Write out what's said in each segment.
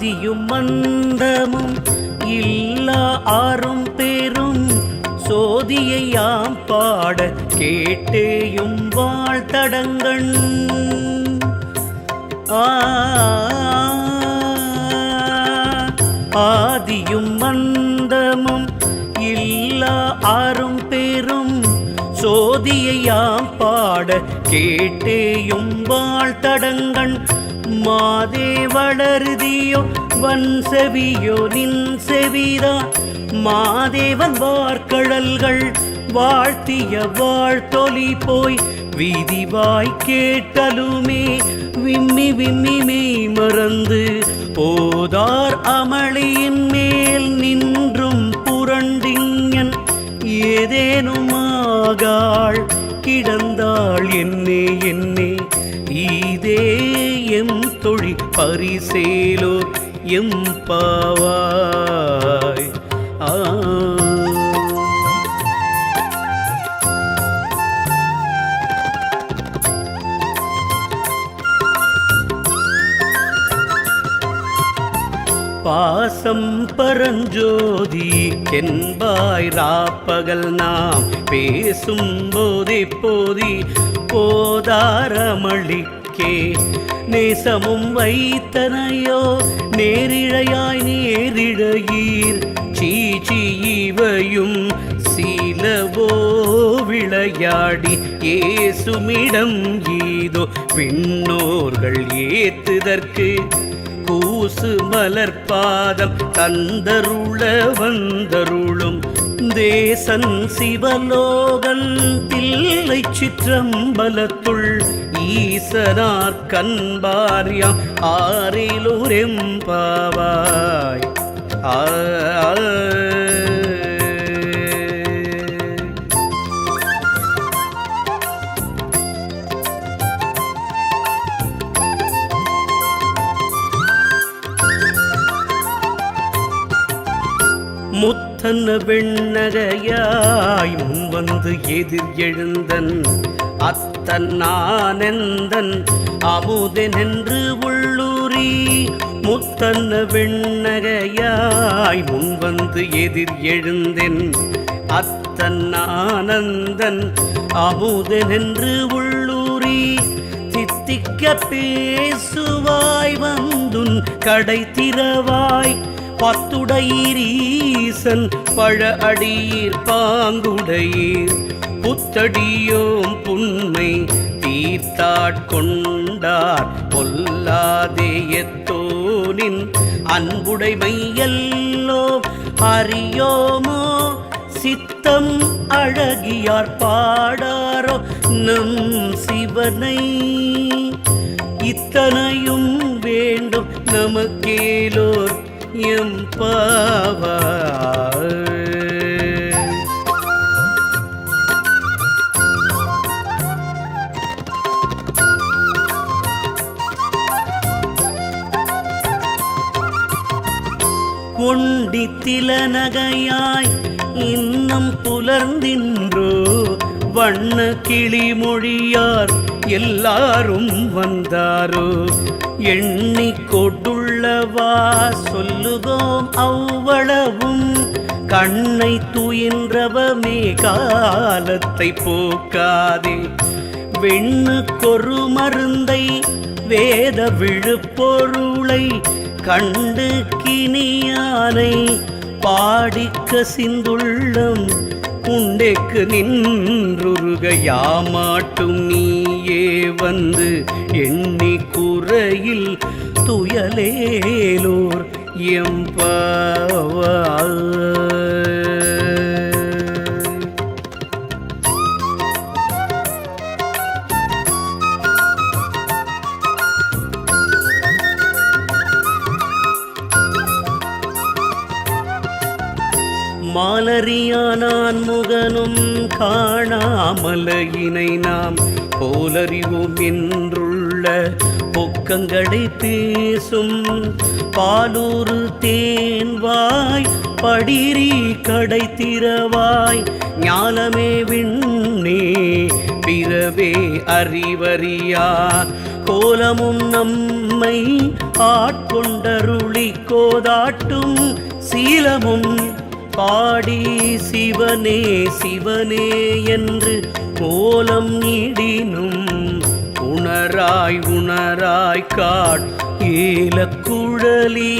ஆதியும் அந்தமும் இல்லா ஆறும் பேரும் சோதியையாம் பாட கேட்டேயும் வாழ்த்தடங்கண். ஆதியும் அந்தமும் இல்லா ஆறும் பேரும் சோதியையாம் பாட கேட்டேயும் வாழ்த்தடங்கண். மாதே வளருதியோ வன் செவியோ நின் செவிதான் மாதேவன் வார்கழல்கள் வாழ்த்திய வாழ்த்தொலி போய் விதிவாய் கேட்டலுமே விம்மி விம்மி மெய் மறந்து போதார் அமளியின் மேல் நின்றும் புரண்டிங்கன் ஏதேனுமாகாள் கிடந்தாள் என்னே என்னே ஈதே எம் தொழி பரிசேலோர் எம் பாவாய். பாசம் பரஞ்சோதி கென்பாய் ராப்பகல் நாம் பேசும் போதே போதி போதாரமளிக்கே நேசமும் வைத்தனையோ நேரிழையாய் நேரிழையீர் சீச்சி இவையும் சீலவோ விளையாடி ஏசுமிடம் ஈதோ விண்ணோர்கள் ஏத்துதற்கு கூசு மலர்பாதம் தந்தருள வந்தருளும் தேசன் சிவலோகன் தில்லை சிற்றம்பலத்துள் ஈசனார் கண்பாரியாம் ஆரிலூரெம்பாவாய். முத்தன்ன வெண்ணகையாய் முன்வந்து எதிர் எழுந்தன் அத்தன் நானெந்தன் அமுதெனென்று உள்ளூரி முத்தன்ன வெண்ணகையாய் முன்வந்து எதிர் எழுந்தென் அத்தன் நானந்தன் அமுதெனென்று உள்ளூரி தித்திக்க பேசுவாய் வந்துன் கடை திறவாய் பத்துடையீரீசன் பழ அடியீர் பாங்குடையீர் புத்தடியோம் புன்மை தீர்த்தாட்கொண்டார் பொல்லாதேயத்தோனின் அன்புடைமை எல்லோ அறியோமோ சித்தம் அழகியார் பாடாரோ நம் சிவனை இத்தனையும் வேண்டும் நமக்கேலோர் எம் பாவாய். ஒண்டித்தில நகையாய் இன்னும் புலர்ந்தின்றோ வண்ண கிளிமொழியார் எல்லாரும் வந்தாரோ எண்ணி கொண்டுள்ளவா சொல்லுகோம் அவ்வளவும் கண்ணை துயின்றவமே காலத்தை போக்காதே வெண்ணுக்கொரு மருந்தை வேத விழுப்பொருளை கண்டு கினியானை பாடிக்க சிந்துள்ளம் உண்டேக்கு நின்றுருக யாமாட்டும் நீயே வந்து எண்ணி குறையில் துயலேலோர் எம்பாவாய். மாலறியானான் முகனும் காணாமலையினை நாம் போலறிவோம் என்றுள்ள பொக்கங்களை பேசும் பாலூரு தேன்வாய் படிரி கடை திறவாய் ஞாலமே விண்ணே பிறவே அறிவறியா கோலமும் நம்மை ஆட்கொண்டருளி கோதாட்டும் சீலமும் பாடி சிவனே சிவனே என்று கோலம் இடினும் உணராய் உணராய் காட் ஏலக்குழலி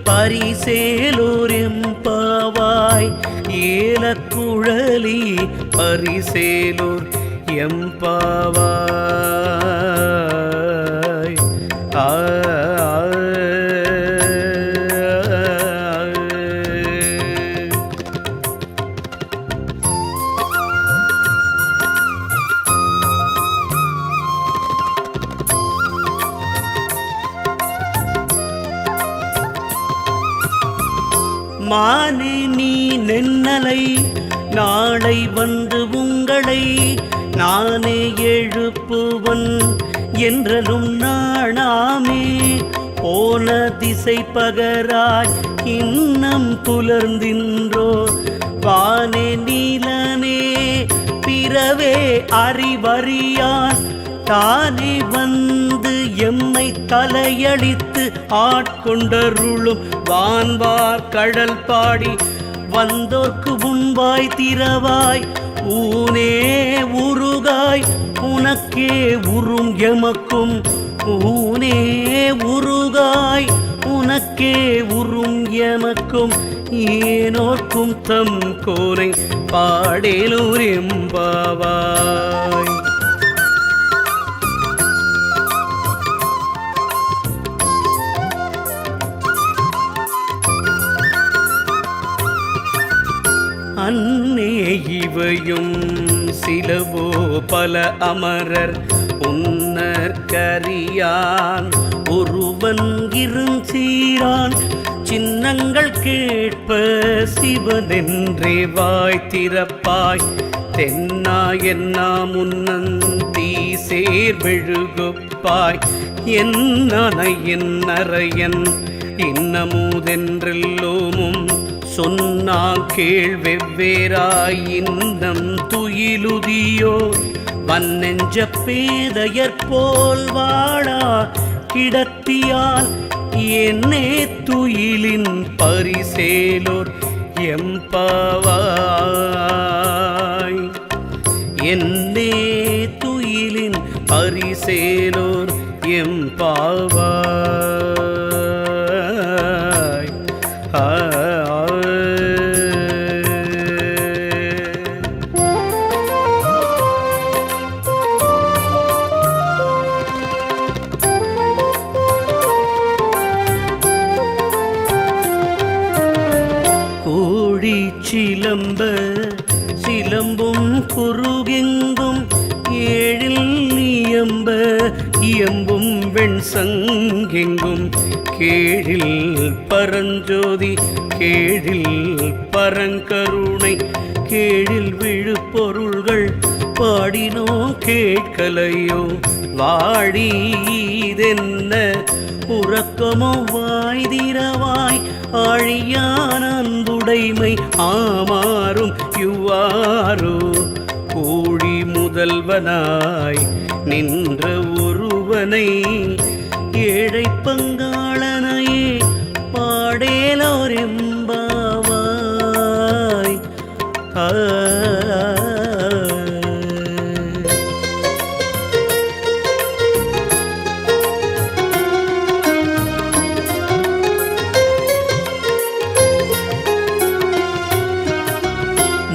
பரிசேலூர் எம்பாவாய் ஏலக்குழலி பரிசேலூர் எம்பாவாய். மானே நீ நென்னலை நாளை வந்து உங்களை நானே எழுப்புவன் என்றலும் நாணாமே போன திசை பகராய் இன்னம் புலர்ந்தின்றோ வானே நீலனே பிறவே அறிவறியான் தானே வந்து எம்மை தலையளித்து ஆட்கொண்டருளும் வான்வார் கடல் பாடி வந்தோர்க்கு முன்பாய் திறவாய் ஊனே உருகாய் உனக்கே உறும் எமக்கும் ஊனே உருகாய் உனக்கே உறும் எமக்கும் ஏனோர்க்கும் தம் கோரை பாடேலூர் எம்பாவாய். அன்னே இவையும் சிலவோ பல அமரர் உன்னற்கரியான் ஒருவன் இருஞ்சீரான் சின்னங்கள் கேட்ப சிவனென்றே வாய் திறப்பாய் தென்னா என்னா முன்னந்தி சேர்வெழுகுப்பாய் என்னனை என்னறையன் இன்னமுதென்றெல்லோமும் சொன்னா கேள் வெவ்வேறாய் இன்னம் துயிலுதியோ வன்னெஞ்ச பேதையற்போல் வாழா கிடத்தியால் என்னே துயிலின் பரிசேலோர் எம்பாவாய். என்னே துயிலின் பரிசேலோர் எம்பாவாய். சிலம்ப சிலம்பும் குருகெங்கும் ஏழில் இயம்ப இயம்பும் வெண்சங்கெங்கும் கேழில் பரஞ்சோதி கேழில் பரங்கருணை கேழில் விழுப்பொருள்கள் பாடினோ கேட்கலையோ வாழீதென்ன உறக்கமோ வாய்திரவாய் ஆழியான் அன்புடைமை ஆமாறும் யுவாரோ கோழி முதல்வனாய் நின்ற ஒருவனை ஏழை பங்காளனையே பாடேலோர் எம்பாவாய்.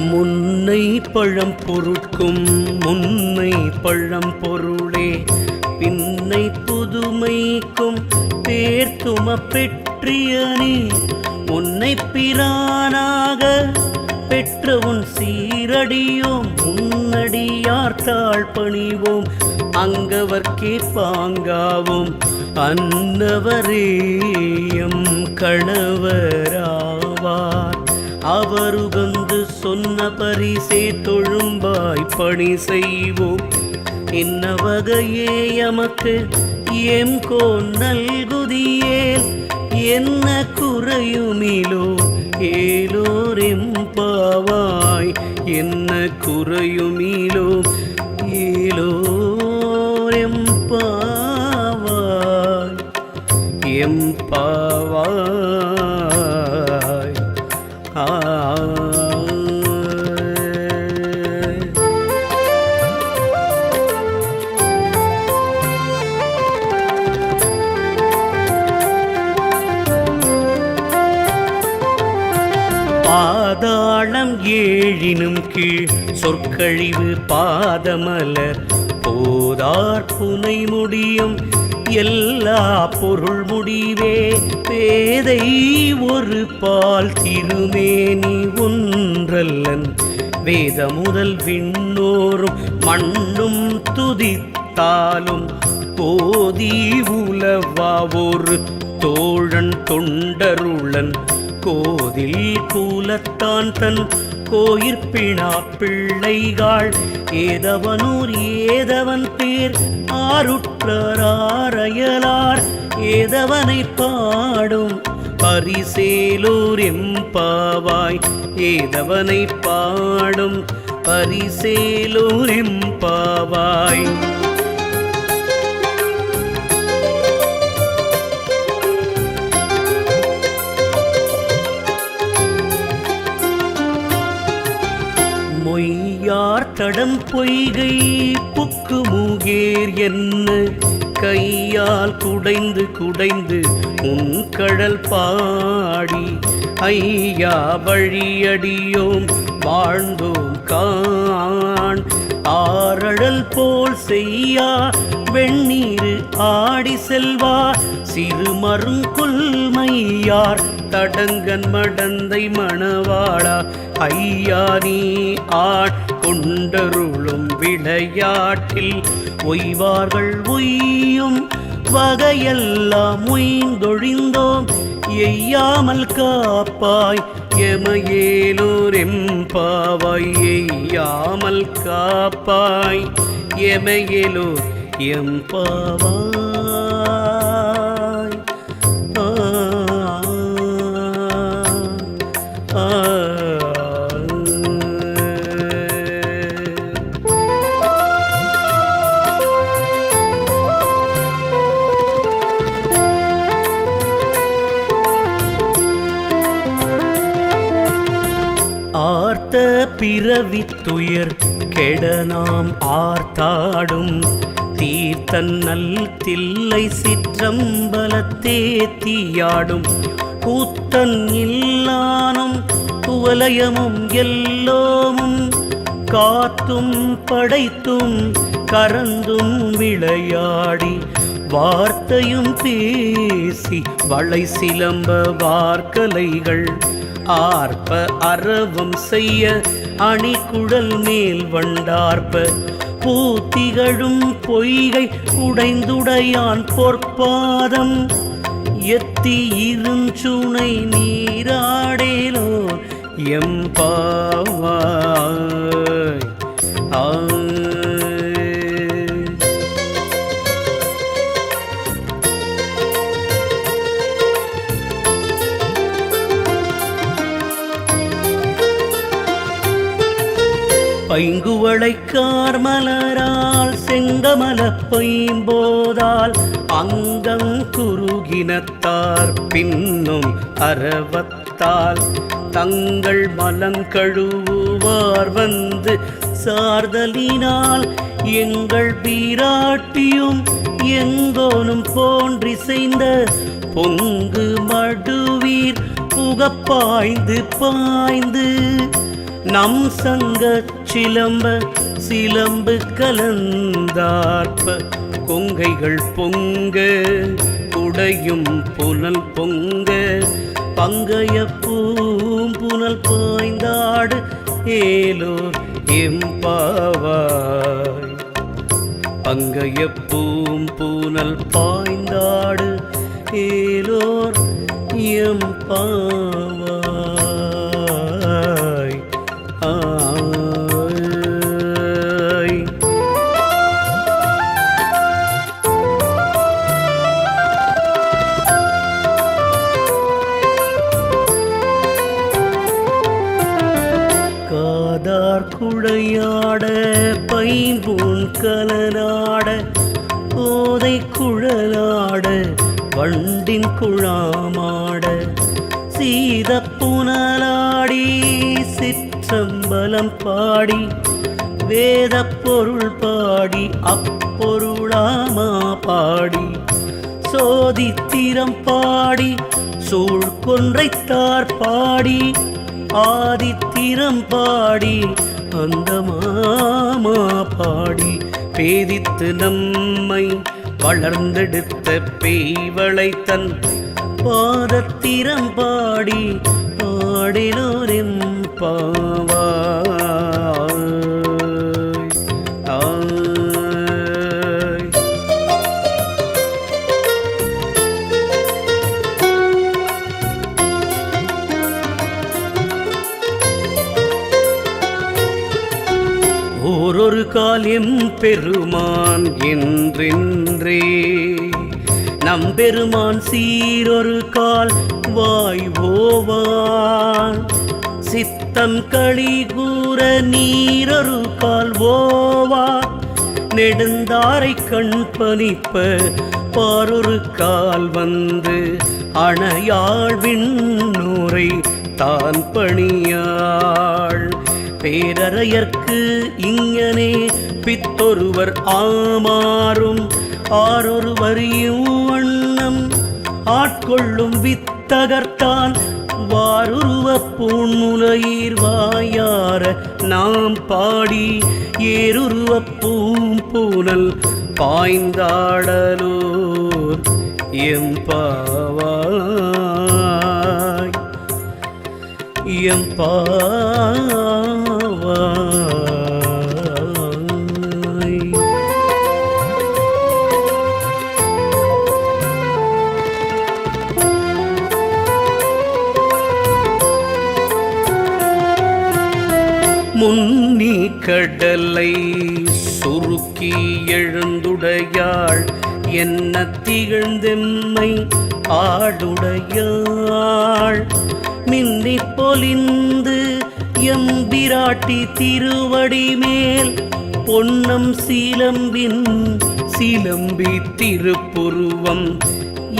முன்னை பழம் பொருட்கும் முன்னை பழம் பொருளே பின்னை புதுமைக்கும் பேர்த்தும பெற்றியனே உன்னை பிரானாக பெற்ற உன் சீரடியோம் உன்னடியார் தாழ் பணிவோம் அங்கவர்க்கே பாங்காவோம் அன்னவரேயம் கணவராவார் அவருகந்து சொன்ன பரிசே தொழும்பாய் பணி செய்வோம் இன்ன வகையே எமக்கு எம்கோ நல்குதியேல் என்ன குறையுமிலோ ஏலோர் எம்பாவாய் என்ன குறையுமிலோ ஏலோர் எம்பாவாய். எம்பாவாய். பாதாளம் ஏழினும் கீழ் சொற்கழிவு பாதமலர் போதார் புனை முடியும் எல்லா பொருள் முடிவே பேதை ஒரு பால் திருமேனி ஒன்றல்லன் வேத முதல் விண்ணோரும் மண்ணும் துதித்தாலும் போதி உலவா ஒரு தோழன் தொண்டருளன் கோதில் கூலத்தான் தன் கோயிற்பினா பிள்ளைகள் ஏதவனூர் ஏதவன் பேர் ஆருற்றராரையலார் ஏதவனை பாடும் பரிசேலூர் எம்பாவாய். ஏதவனை பாடும் பரிசேலூர் எம்பாவாய். மொய்யார் தடம் பொய்கை புக்கு மூகேர் என்ன கையால் குடைந்து குடைந்து உன் கடல் பாடி ஐயா வழியடியோம் வாழ்ந்தோம் காண். ஆரழல் போல் செய்யா வெண்ணீர் ஆடி செல்வா சிறுமருங்குல்மையார் தடங்கன் மடந்தை மணவாளா ஐயா நீ ஆட்கொண்டருளும் விளையாட்டில் ஒய்வார்கள் உய்யும் வகையெல்லாம் உய்ந்தொழிந்தோம் எய்யாமல் காப்பாய் எமையேலூர் எம்பாவாய். எய்யாமல் காப்பாய் எமையேலூர் எம்பாவாய். ஆர்த்த பிறவித்துயர் கெட நாம் ஆர்த்தாடும் தீர்த்தன்னல் தில்லை சிற்றம்பலத்தே தீயாடும் கூத்தன் இல்லானும் குவலயமும் எல்லோமும் காத்தும் படைத்தும் கரந்தும் விளையாடி வார்த்தையும் பேசி வளை சிலம்ப வார்கலைகள் ஆர்ப்ப அரவம் செய்ய அணிகுழல் மேல் வண்டார்ப்ப பூத்திகழும் பொய்கை உடைந்துடையான் பொற்பாதம் எத்தி இருஞ்சுனை நீராடேலோ எம்பாவாய். பைங்குவளைக்கார் மலரால் செங்கமல பைம்போதால் அங்கம் குறுகினத்தார் பின்னும் அரவத்தால் தங்கள் மலங்கழுவுவார் வந்து சார்தலினால் எங்கள் பீராட்டியும் எங்கோனும் போன்றிசைந்த பொங்கு மடுவீர் புகப்பாய்ந்து பாய்ந்து நம் சங்க சிலம்ப சிலம்பு கலந்தார்ப்ப கொங்கைகள் பொங்க குடையும் புனல் பொங்க பங்கைய பூம்புனல் பாய்ந்தாடு ஏலோர் எம்பாவாய். பங்கைய பூம்புனல் பாய்ந்தாடு ஏலோர் எம்பாவாய். காதார் குழையாட பைம்பூன் கலனாட கோதை குழலாட வண்டு வண்டின் குழாமாட சீத புனலாடி சிற்றம்பலம் பாடி வேத பொருள் பாடி அப்பொருளாமா பாடி சோதித்திரம் பாடி சூழ்கொன்றைத்தார் பாடி ஆதித்திரம் பாடி அந்த மாமா பாடி பேதித்து நம்மை வளர்ந்தெடுத்த பேய்வளைத்தன் பாதத்திரம் பாடி பாடினோரெம் பாவாய். ஓரொரு கால் எம்பெருமான் என்றென்றே நம்பெருமான் சீரொரு கால் வாய் ஓவான் சித்தம் களி கூற நீரொரு கால் ஓவா நெடுந்தாரை கண் பனிப்ப பாரொரு கால் வந்து அணையாள் விண்ணூரை தான் பணியாள் பேரறையர்க்கு இங்கனே பித்தொருவர் ஆமாறும் ஆரொருவரியும் வண்ணம் ஆட்கொள்ளும் வித்தகர்த்தான் வாருருவ பூண்முலையீர் வாயார நாம் பாடி ஏருருவ பூம்பூனல் பாய்ந்தாடலோர் எம்பாவாய் எம்பாவாய். முன்னி கடலை சுருக்கி எழுந்துடையாள் என்ன திகழ்ந்தெம்மை ஆடுடையாள் மின்னி பொலிந்து எம்பிராட்டி திருவடி மேல் பொன்னம் சீலம்பின் சிலம்பி திருப்புருவம்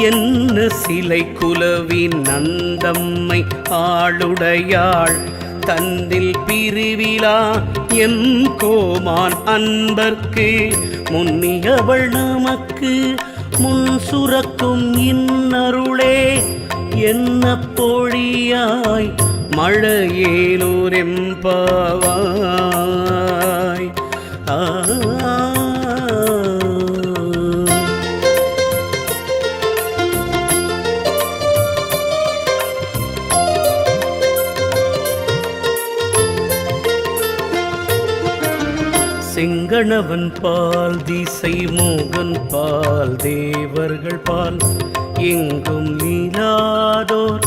என்ன சிலை குலவி நந்தம்மை ஆளுடையாள் தந்தில் பிரிவிழா எம் கோமான் அன்பர்க்கு முன்னியவள் நமக்கு முன் சுரக்கும் இன்னருளே என்ன பொழியாய் மழையேலூர் எம்பாவாய். செங்கணவன் பால் திசை மோகன் பால் தேவர்கள் பால் எங்கும் நீலாதோர்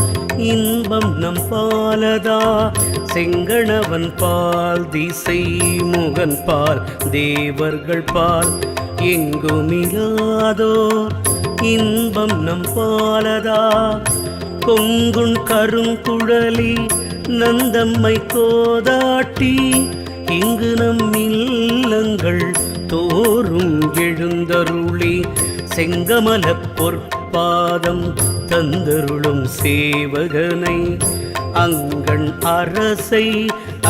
இன்பம் நம் பாலதா செங்கணவன் பால் திசை மோகன் பால் தேவர்கள் பால் எங்கும் இலாதோர் இன்பம் நம் பாலதா கொங்குண் கருங்குழலி நந்தம்மை கோதாட்டி இங்கு நம் இல்லங்கள் தோறும் எழுந்தருளி செங்கமலப் பொற்பாதம் தந்தருளும் சேவகனை அங்கண் அரசை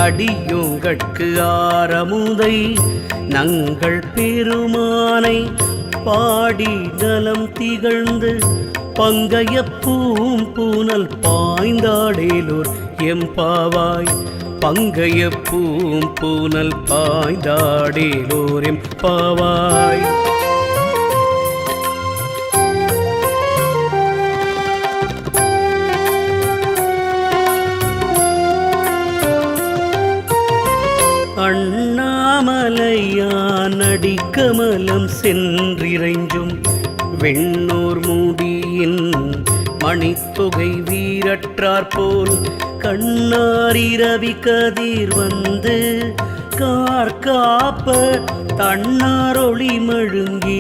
அடியோங்கட்கு ஆரமுதை நங்கள் பெருமானை பாடி நலம் திகழ்ந்து பங்கைய பூம்பூனல் பாய்ந்தாடேலூர் எம்பாவாய். பங்கைய பூம்பூனல் பாய்ந்தாடேலூர் எம்பாவாய். அண்ணாமலையான் அடிக்கமலம் சென்றிறைஞ்சும் வெண்ணூர் மூடியின் மணித்தொகை வீரற்றார் போல் கண்ணாரிரவி கதிர் வந்து கார்காப்ப தன்னாரொளி மழுங்கி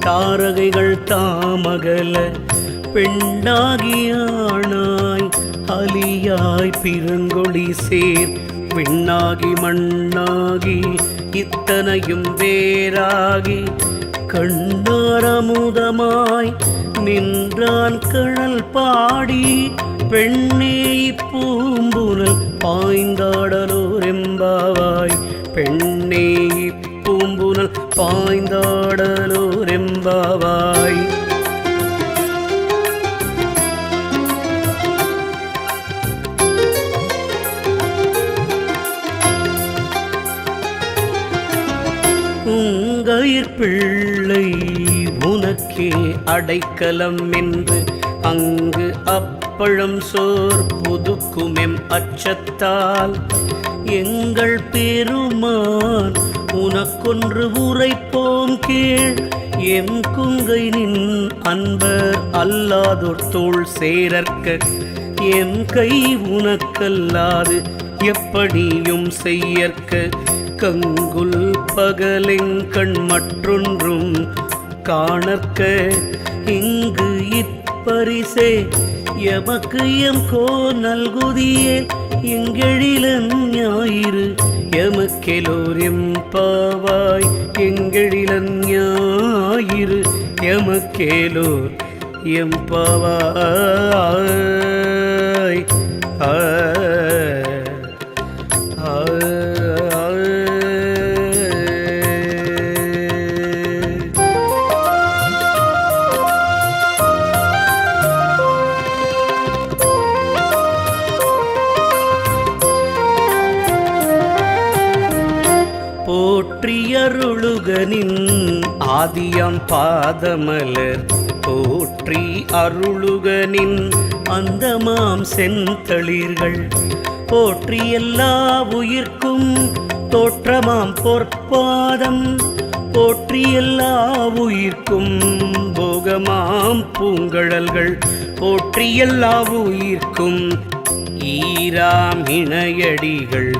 தாரகைகள் தாமகல பெண்ணாகியானாய் அலியாய் பிறங்கொழி சேர் விண்ணாகி மண்ணாகி இத்தனையும் வேறாகி கண்ணாரமுதமாய் நின்றான் கழல் பாடி பெண்ணே பூம்புனல் பாய்ந்தாடலோர் எம்பாவாய் பெண்ணே பூம்புனல் பாய்ந்தாடலோர் எம்பாவாய் உங்கயிற் பிள்ளை உனக்கே அடைக்கலம் என்று அங்கு அப்பழம் சோர் புதுக்குமெம் அச்சத்தால் எங்கள் பெருமான் உனக்கொன்று உரைப்போம் கீழ் எம் குங்கை நின் அன்பர் அல்லாதோர் தோள் சேரற்க எம் கை உனக்கல்லாது எப்படியும் செய்யற்க கங்குல் பகலெங்கண் மற்றொன்றும் காணற்க இங்கு இப்பரிசே எமக்கு எம் கோ நல்குதியே எங்கெழிலன் ஞாயிறு எமக்கெலோர் எம்பாவாய் எங்கெழிலன் ஞாயிறு எமக்கேலோர் எம்பாவாய் போற்றியருளுகனின் ஆதியாம் பாதமலர் போற்றி அருளுகனின் அந்தமாம் செந்தளிர்கள் போற்றி எல்லா உயிர்க்கும் தோற்றமாம் பொற்பாதம் போற்றி எல்லா உயிர்க்கும் போகமாம் பூங்கழல்கள் போற்றி எல்லா உயிர்க்கும் ஈராம் இணையடிகள்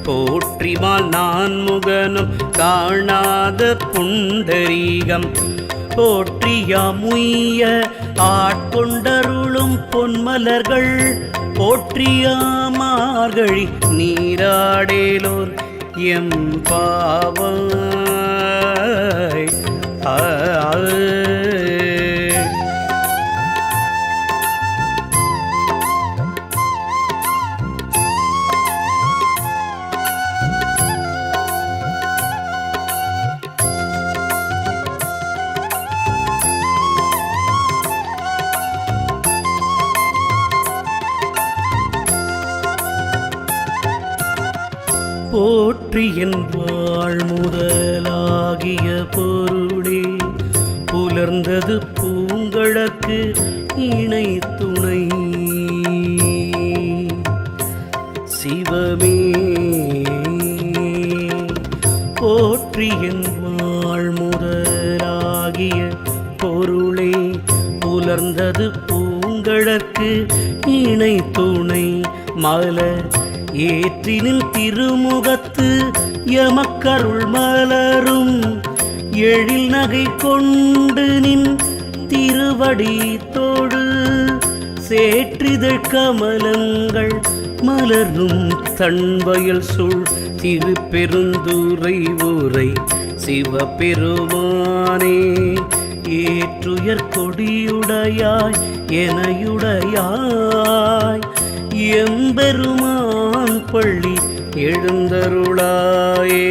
போற்றிமால் நான் முகனும் காணாத புண்டரீகம் போற்றியாமுய்ய ஆட்கொண்டருளும் பொன்மலர்கள் போற்றியாமார்கழி நீராடேலோர் எம்பாவாய் போற்றி என் வாழ் முதலாகிய பொருளே புலர்ந்தது பூங்கழற்கு இணை துணை சிவமே போற்றி என் வாழ் முதலாகிய பொருளே புலர்ந்தது பூங்கழற்கு இணை துணை மலர் ஏற்றினில் திருமுகத்து எமக்கருள் மலரும் எழில் நகை கொண்டு நின் திருவடி தோடு சேற்றிதழ் கமலங்கள் மலரும் தன்வயல் சூழ் திருப்பெருந்துறை ஊரை சிவபெருமானே ஏற்றுயர் கொடியுடையாய் எனையுடையாய் எம்பெருமான் பள்ளி எழுந்தருளாயே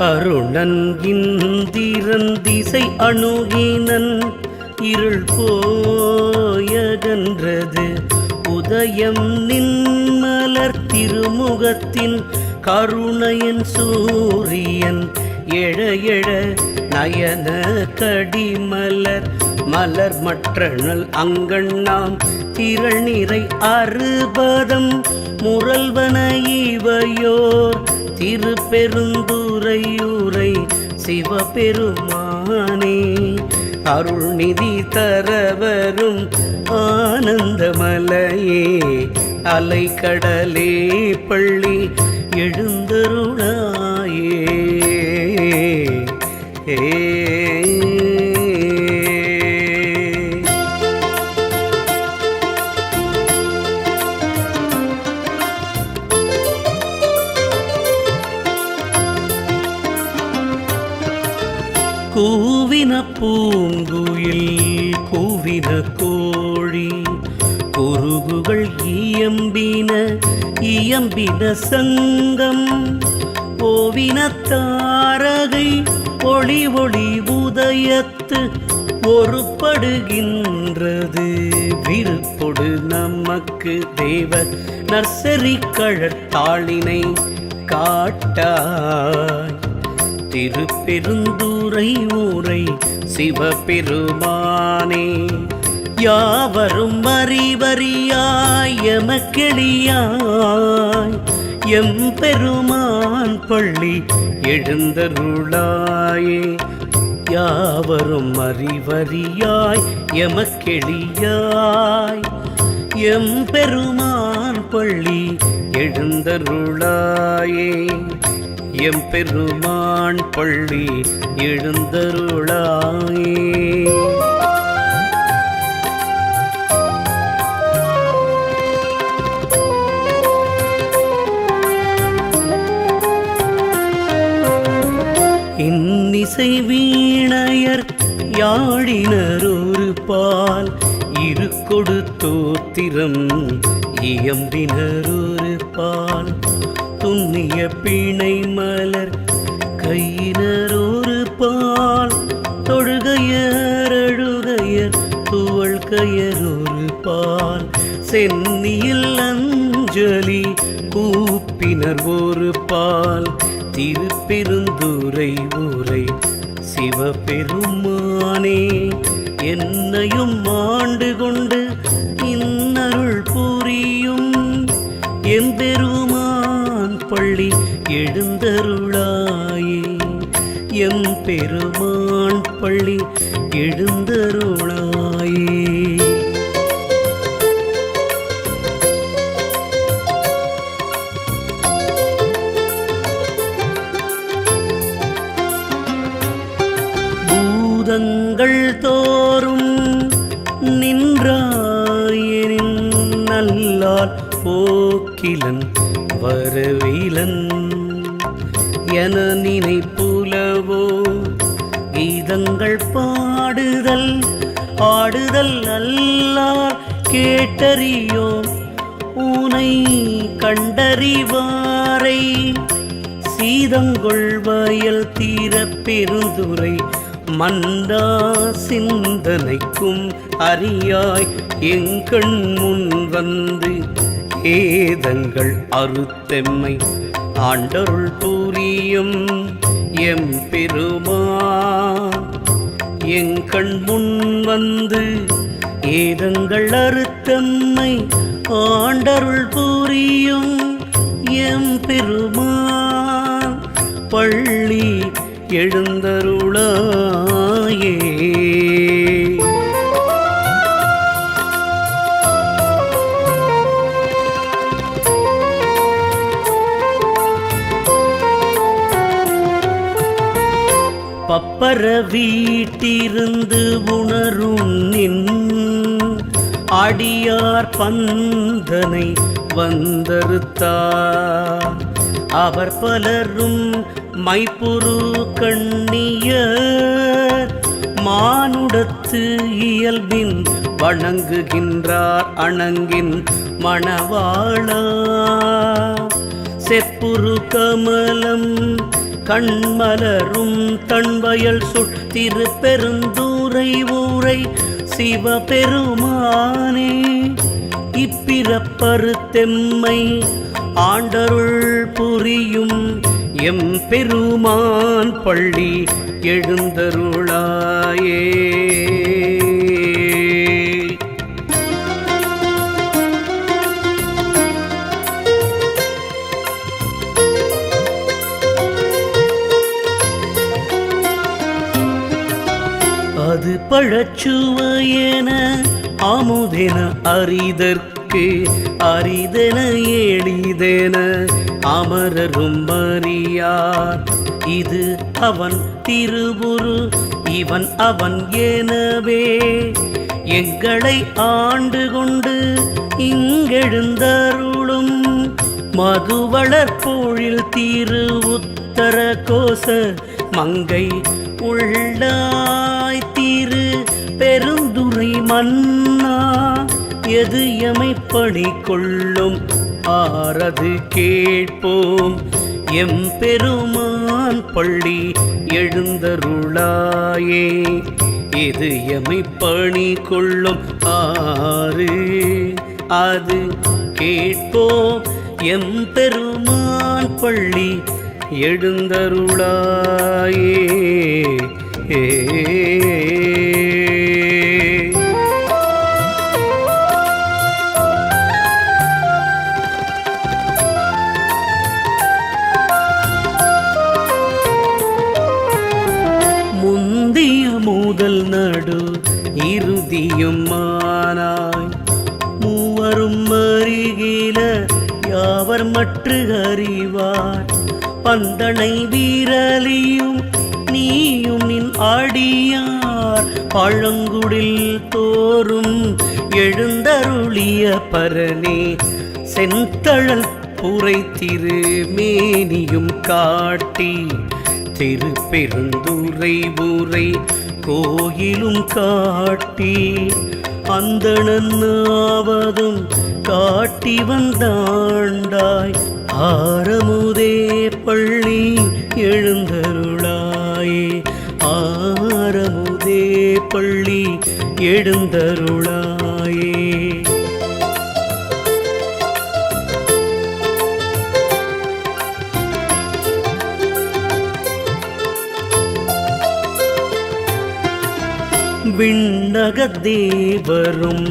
அருணன் இந்திரன் திசை அணுகினன் இருள் போயகன்றது உதயம் நின்மலர் திருமுகத்தின் கருணையன் சூரியன் எழ எழ நயன கடிமலர் மலர் மற்றனல் அங்கண்ணாம் திரள் நிறை அறுபதம் முரல்வன இவையோர் திருப்பெருந்துறையூரை சிவபெருமானே அருள்நிதி தரவரும் ஆனந்தமலையே அலைக்கடலே பள்ளி எழுந்தருளாயே கூவின பூங்குயில் கூவின கோழி குருகுகள் இயம்பின சங்கம் ஓவின தாரகை ஒளி ஒளி உதயத்து ஒருப்படுகின்றது விருப்பொடு நமக்கு தேவ நர்சரி கழற்தாளினை காட்டாய் திருப்பெருந்துறை ஊரை சிவபெருமானே யாவரும் அறிவறியாய் எமக்கெளியாய் எம்பெருமான் பள்ளி எழுந்தருளாயே யாவரும் அறிவறியாய் எமக்கெளியாய் எம்பெருமான் பள்ளி எழுந்தருளாயே எம்பெருமான் பள்ளி எழுந்தருளாயே. இன்னிசை வீணையர் யாழினர் ஒரு பால் இருக்கொடு தோத்திரம் இயம்பினர் ஒரு பால் துண்ணிய பிணை மலர் கையினர் ஒரு பால் தொழுகையர் அழுகையர் துவள் கயர் ஒரு பால் சென்னியில் அஞ்சலி கூப்பினர் ஒரு பால் திருப்பெருந்துறை ஊரை சிவபெருமானே என்னையும் ஆண்டு கொண்டு இன்னருள் புரியும் எம்பெருமான் பள்ளி எழுந்தருளாயே எம்பெருமான் பள்ளி எழுந்தருளாயே. பூதங்கள் தோறும் நின்றாயனின் நல்லால் போக்கிலன் வரவிலன் என நினைப்புலவோ கீதங்கள் பாடுதல் ஆடுதல் அல்லார் கேட்டறியோம் ஊனை கண்டறிவாரை சீதங்கொள் வயல் தீர பெருந்துரை மண்டா சிந்தனைக்கும் அறியாய் எங்கண் முன் வந்து ஏதங்கள் அறுத்தெம்மை ஆண்டருள் புரியும் எம்பெருமான் எங்கண் முன் வந்து ஏதங்கள் அறுத்தெம்மை ஆண்டருள் புரியும் எம்பெருமான் பள்ளி எழுந்தருளாயே. பப்பர வீட்டிருந்து உணரும் நின் அடியார் பந்தனை வந்தறுத்தார் அவர் பலரும் மைப்புரு கண்ணியர் மானுடத்து இயல்பின் வணங்குகின்றார் அணங்கின் மணவாளா செப்புரு கமலம் கண்மலரும் தன்வயல் சுள் திருப்பெருந்துறை ஊரை சிவபெருமானே இப்பிறப்பறுத்தெம்மை ஆண்டருள் புரியும் எம்பெருமான் பள்ளி எழுந்தருளாயே. அது பழச்சுவையென அமுதென அரிதற்கு அரிதென எளிதென அமரரும் அறியார் இது அவன் திருவுரு இவன் அவன் எனவே எங்களை ஆண்டு கொண்டு மங்கை உள்ளாய் திரு பெருந்துரை மன்னா எது எமை பணி கொள்ளும் ஆரது கேட்போம் எம்பெருமான் பள்ளி எழுந்தருளாயே இது எமை பணி கொள்ளும் ஆறு அது கேட்போம் எம்பெருமான் பள்ளி எழுந்தருளாயே முந்திய முதல் நடு இறுதியும் மானாய் மூவரும் அருகில யாவர் மற்று அறிவார் பந்தனை வீரலியும் நீயும் நின் ஆடியார் பழங்குடில் தோறும் எழுந்தருளிய பரனே செந்தழல் புரை திருமேனியும் காட்டி திருப்பெருந்துறை ஊரை கோயிலும் காட்டி அந்தணனாவதும் காட்டி வந்தாண்டாய் ஆரமுதே பள்ளி எழுந்தருளாயே ஆரமுதே பள்ளி எழுந்தருளாயே விண்ணகத் தேவரும்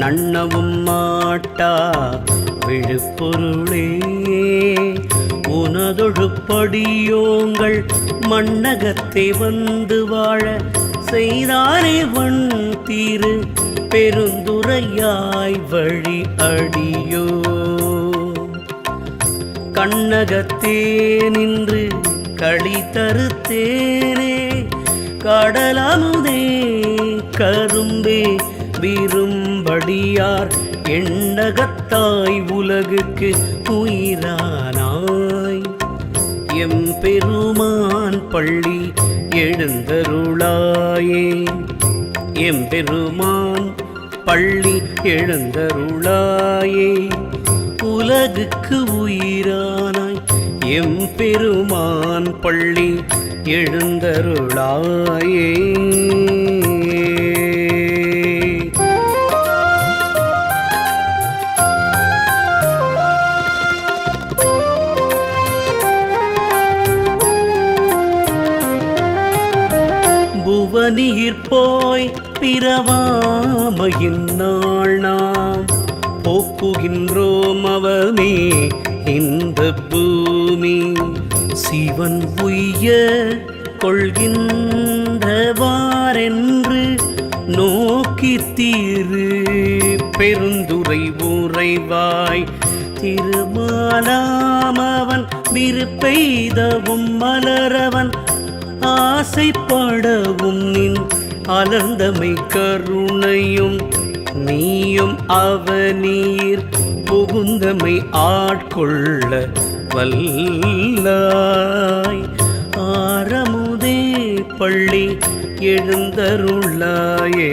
நன்னவும் மாட்டா விழுப்பொருளே உனதொழுப்படியோங்கள் மண்ணகத்தை வந்து வாழ செய்தாரே வன் தீரு பெருந்துரையாய் வழி அடியோ கண்ணகத்தே நின்று களி தருத்தேனே கடலமுதே கரும்பே விரும்படியார் எண்ணகத்தாய் உலகுக்கு உயிரானாய் எம்பெருமான் பள்ளி எழுந்தருளாயே எம்பெருமான் பள்ளி எழுந்தருளாயே உலகுக்கு உயிரானாய் எம்பெருமான் பள்ளி எழுந்தருளாயே புவனீர் போய் பிறவாமையின் நாள் நாம் போக்குகின்றோம் அவமே இந்த பூமி சிவன் உய்ய கொள்கின்றவாரென்று நோக்கி தீரு பெருந்துரை உறைவாய் திருமாலாமவன் விருப்பெய்தவும் மலரவன் ஆசைப்படவும் நின் அலர்ந்தமை கருணையும் நீயும் அவனீர் புகுந்தமை ஆட்கொள்ள வல்லாய் ஆரமுதே பள்ளி எழுந்தருளாயே